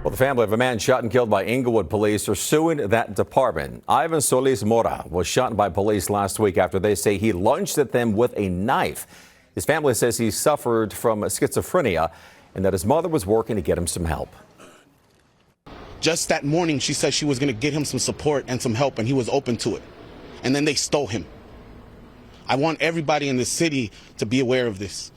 Well, the family of a man shot and killed by Inglewood police are suing that department. Ivan Solis Mora was shot by police last week after they say he lunged at them with a knife. His family says he suffered from schizophrenia and that his mother was working to get him some help. Just that morning, she said she was going to get him some support and some help, and he was open to it. And then they stole him. I want everybody in the city to be aware of this.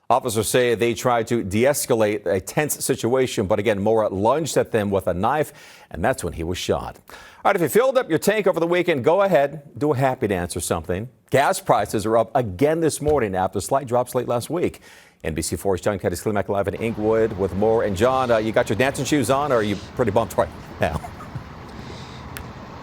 Officers say they tried to de-escalate a tense situation, but again, Mora lunged at them with a knife, and that's when he was shot. All right, if you filled up your tank over the weekend, go ahead, do a happy dance or something. Gas prices are up again this morning after slight drops late last week. NBC4's John Kedis-Klimek live in Inglewood with more. And John, you got your dancing shoes on, or are you pretty bumped right now?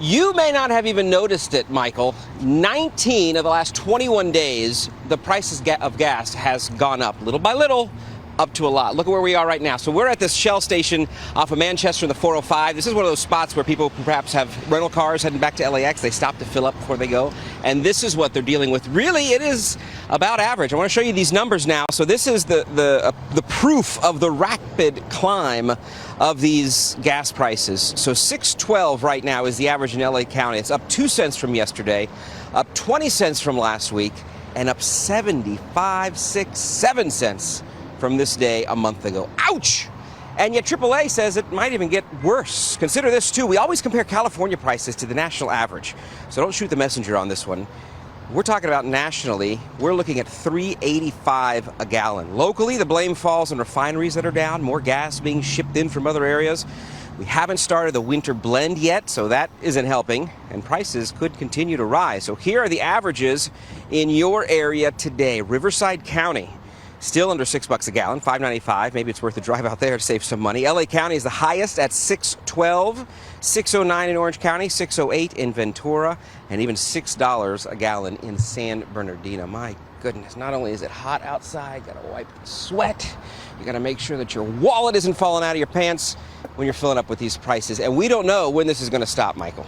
You may not have even noticed it, Michael. 19 of the last 21 days, the prices of gas has gone up little by little, up to a lot. Look at where we are right now. So we're at this Shell station off of Manchester in the 405. This is one of those spots where people perhaps have rental cars heading back to LAX. They stop to fill up before they go. And this is what they're dealing with. Really, it is about average. I want to show you these numbers now. So this is the proof of the rapid climb of these gas prices. So $6.12 right now is the average in LA County. It's up 2 cents from yesterday, up 20 cents from last week, and up 75, 6, 7 cents from this day a month ago. Ouch! And yet AAA says it might even get worse. Consider this too. We always compare California prices to the national average. So don't shoot the messenger on this one. We're talking about nationally, we're looking at $3.85 a gallon. Locally, the blame falls on refineries that are down, more gas being shipped in from other areas. We haven't started the winter blend yet, so that isn't helping, and prices could continue to rise. So here are the averages in your area today. Riverside County, still under $6 a gallon, $5.95. Maybe it's worth a drive out there to save some money. LA County is the highest at $6.12, $6.09 in Orange County, $6.08 in Ventura, and even $6 a gallon in San Bernardino. My goodness, not only is it hot outside, got to wipe the sweat, you got to make sure that your wallet isn't falling out of your pants when you're filling up with these prices. And we don't know when this is going to stop, Michael.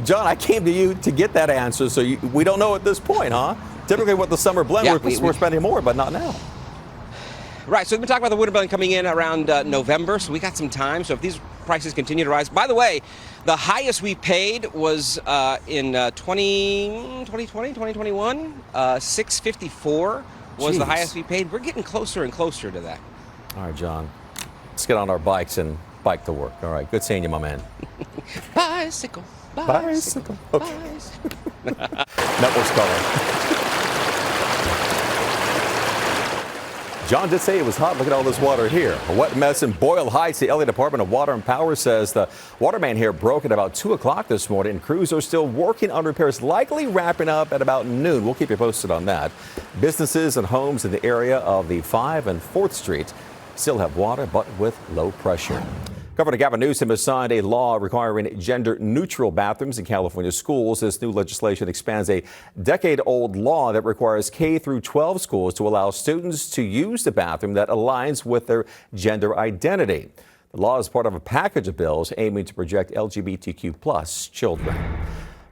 John, I came to you to get that answer, so we don't know at this point, huh? Typically with the summer blend, we're spending more, but not now. Right, so we've been talking about the winter blend coming in around November, so we got some time. So if these prices continue to rise, by the way, the highest we paid was in 2020, 2021, $6.54 was the highest we paid. We're getting closer and closer to that. All right, John, let's get on our bikes and bike to work. All right, good seeing you, my man. Bicycle. Bicycle. Okay. Bicycle. Network's calling. John did say it was hot. Look at all this water here. A wet mess in Boyle Heights. The LA Department of Water and Power says the water main here broke at about 2 o'clock this morning, and crews are still working on repairs, likely wrapping up at about noon. We'll keep you posted on that. Businesses and homes in the area of the 5 and 4th Street still have water, but with low pressure. Governor Gavin Newsom has signed a law requiring gender-neutral bathrooms in California schools. This new legislation expands a decade-old law that requires K through 12 schools to allow students to use the bathroom that aligns with their gender identity. The law is part of a package of bills aiming to protect LGBTQ+ children.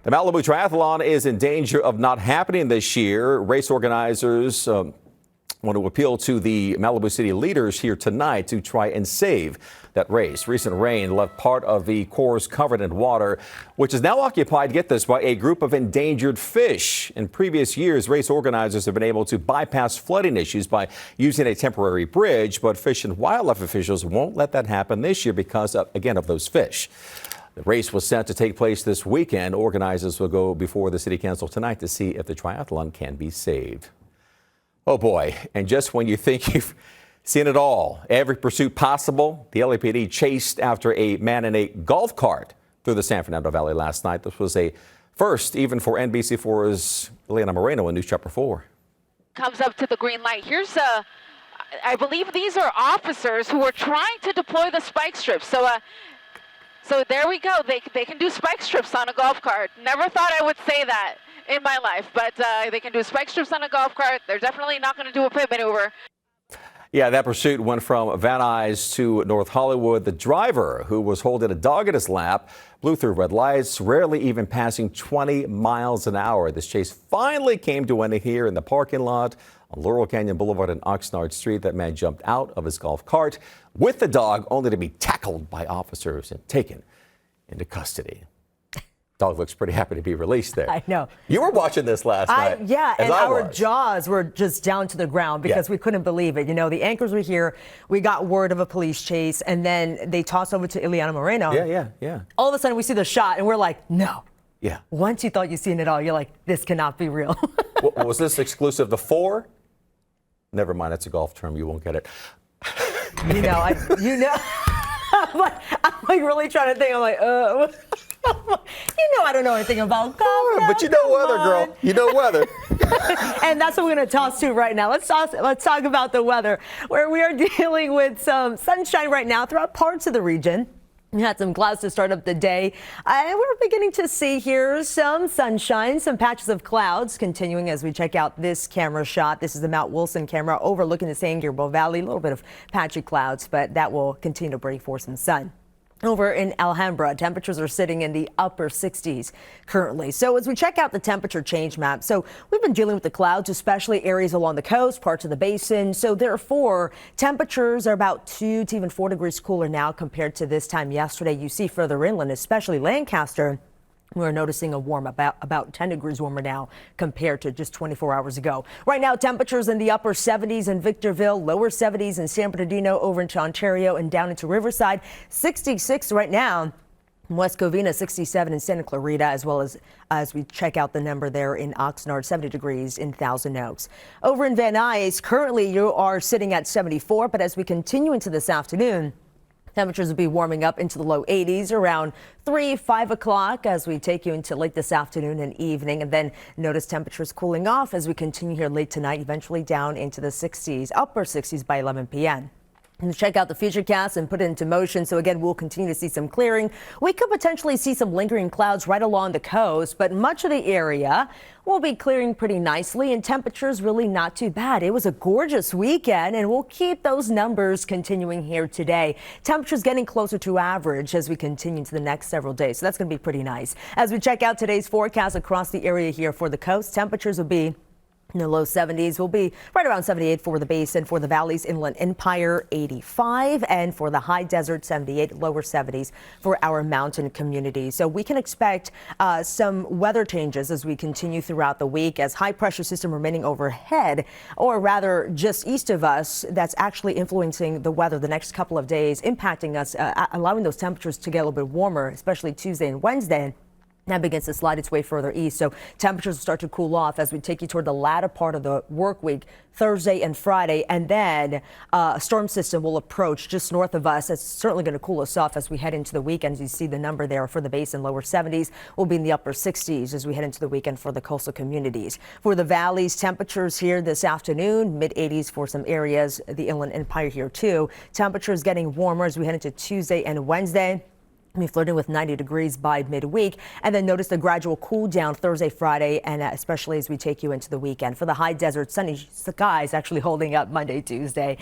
The Malibu Triathlon is in danger of not happening this year. Race organizers want to appeal to the Malibu City leaders here tonight to try and save that race. Recent rain left part of the course covered in water, which is now occupied, get this, by a group of endangered fish. In previous years, race organizers have been able to bypass flooding issues by using a temporary bridge, but Fish and Wildlife officials won't let that happen this year because, again, of those fish. The race was set to take place this weekend. Organizers will go before the City Council tonight to see if the triathlon can be saved. Oh boy, and just when you think you've seen it all, every pursuit possible, the LAPD chased after a man in a golf cart through the San Fernando Valley last night. This was a first even for NBC4's Elena Moreno in News Chopper 4. Comes up to the green light. Here's I believe these are officers who are trying to deploy the spike strips. So there we go. They can do spike strips on a golf cart. Never thought I would say that in my life, but they can do spike strips on a golf cart. They're definitely not going to do a pit maneuver. Yeah, that pursuit went from Van Nuys to North Hollywood. The driver, who was holding a dog at his lap, blew through red lights, rarely even passing 20 miles an hour. This chase finally came to an end here in the parking lot On Laurel Canyon Boulevard and Oxnard Street, that man jumped out of his golf cart with the dog, only to be tackled by officers and taken into custody. Dog looks pretty happy to be released there. I know. You were watching this last night. Yeah, and our was. jaws were just down to the ground because we couldn't believe it. You know, the anchors were here. We got word of a police chase, and then they tossed over to Ileana Moreno. Yeah. All of a sudden, we see the shot, and we're like, no. Yeah. Once you thought you'd seen it all, you're like, this cannot be real. Was this exclusive to 4? Never mind, that's a golf term. You won't get it. I'm like really trying to think. I'm like, I don't know anything about golf. But you know weather, girl. You know weather. And that's what we're going to toss to right now. Let's talk about the weather, where we are dealing with some sunshine right now throughout parts of the region. We had some clouds to start up the day, and we're beginning to see here some sunshine, some patches of clouds continuing as we check out this camera shot. This is the Mount Wilson camera overlooking the San Gabriel Valley. A little bit of patchy clouds, but that will continue to break for some sun. Over in Alhambra, temperatures are sitting in the upper 60s currently. So as we check out the temperature change map, so we've been dealing with the clouds, especially areas along the coast, parts of the basin. So therefore, temperatures are about 2 to even 4 degrees cooler now compared to this time yesterday. You see further inland, especially Lancaster, we're noticing a warm, about 10 degrees warmer now compared to just 24 hours ago. Right now, temperatures in the upper 70s in Victorville, lower 70s in San Bernardino, over into Ontario and down into Riverside. 66 right now in West Covina, 67 in Santa Clarita, as well as we check out the number there in Oxnard, 70 degrees in Thousand Oaks. Over in Van Nuys, currently you are sitting at 74, but as we continue into this afternoon, temperatures will be warming up into the low 80s around 5 o'clock as we take you into late this afternoon and evening. And then notice temperatures cooling off as we continue here late tonight, eventually down into the 60s, upper 60s by 11 p.m. And check out the futurecast and put it into motion. So again, we'll continue to see some clearing. We could potentially see some lingering clouds right along the coast, but much of the area will be clearing pretty nicely and temperatures really not too bad. It was a gorgeous weekend and we'll keep those numbers continuing here today. Temperatures getting closer to average as we continue to the next several days. So that's going to be pretty nice. As we check out today's forecast across the area here for the coast, temperatures will be in the low 70s. Will be right around 78 for the basin, for the valleys, Inland Empire 85, and for the high desert 78, lower 70s for our mountain communities. So we can expect some weather changes as we continue throughout the week as high pressure system remaining overhead, or rather just east of us, that's actually influencing the weather the next couple of days, impacting us, allowing those temperatures to get a little bit warmer, especially Tuesday and Wednesday. That begins to slide its way further east, so temperatures will start to cool off as we take you toward the latter part of the work week, Thursday and Friday, and then a storm system will approach just north of us. It's certainly going to cool us off as we head into the weekend. You see the number there for the basin, lower 70s. We'll be in the upper 60s as we head into the weekend for the coastal communities. For the valleys, temperatures here this afternoon, mid 80s for some areas, the Inland Empire here too. Temperatures getting warmer as we head into Tuesday and Wednesday. We'll be flirting with 90 degrees by midweek, and then notice the gradual cool down Thursday, Friday, and especially as we take you into the weekend. For the high desert, sunny skies actually holding up Monday, Tuesday.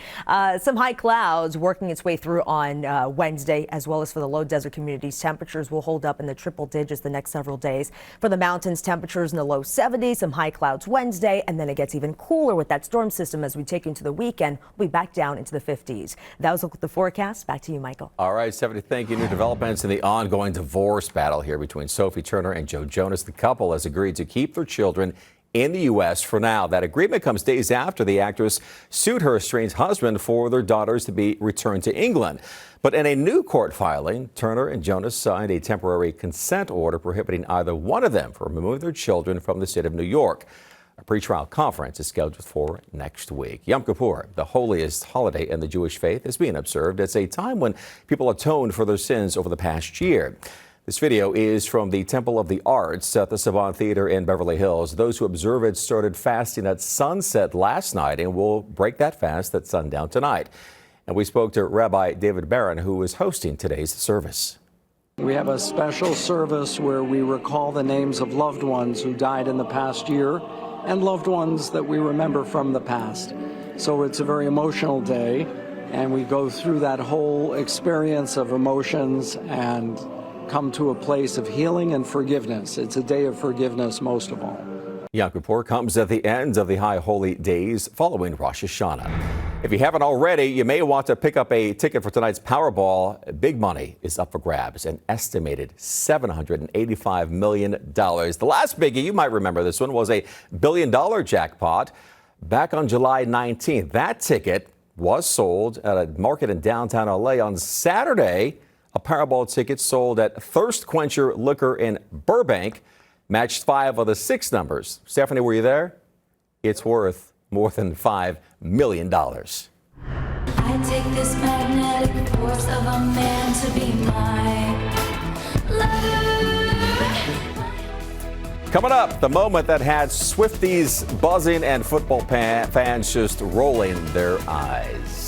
Some high clouds working its way through on Wednesday, as well as for the low desert communities. Temperatures will hold up in the triple digits the next several days. For the mountains, temperatures in the low 70s, some high clouds Wednesday, and then it gets even cooler with that storm system as we take you into the weekend. We'll be back down into the 50s. That was a look at the forecast. Back to you, Michael. All right, Stephanie, thank you. New developments in the ongoing divorce battle here between Sophie Turner and Joe Jonas. The couple has agreed to keep their children in the U.S. for now. That agreement comes days after the actress sued her estranged husband for their daughters to be returned to England. But in a new court filing, Turner and Jonas signed a temporary consent order prohibiting either one of them from removing their children from the state of New York. A pretrial conference is scheduled for next week. Yom Kippur, the holiest holiday in the Jewish faith, is being observed. It's a time when people atoned for their sins over the past year. This video is from the Temple of the Arts at the Savant Theater in Beverly Hills. Those who observe it started fasting at sunset last night and will break that fast at sundown tonight. And we spoke to Rabbi David Barron, who is hosting today's service. We have a special service where we recall the names of loved ones who died in the past year and loved ones that we remember from the past. So it's a very emotional day, and we go through that whole experience of emotions and come to a place of healing and forgiveness. It's a day of forgiveness most of all. Yom Kippur comes at the end of the high holy days following Rosh Hashanah. If you haven't already, you may want to pick up a ticket for tonight's Powerball. Big money is up for grabs, an estimated $785 million. The last biggie, you might remember this one, was a billion-dollar jackpot back on July 19th. That ticket was sold at a market in downtown LA on Saturday. A Powerball ticket sold at Thirst Quencher Liquor in Burbank matched 5 of the 6 numbers. Stephanie, were you there? It's worth more than $5 million. I take this magnetic force of a man to be my lover. Coming up, the moment that had Swifties buzzing and football fans just rolling their eyes.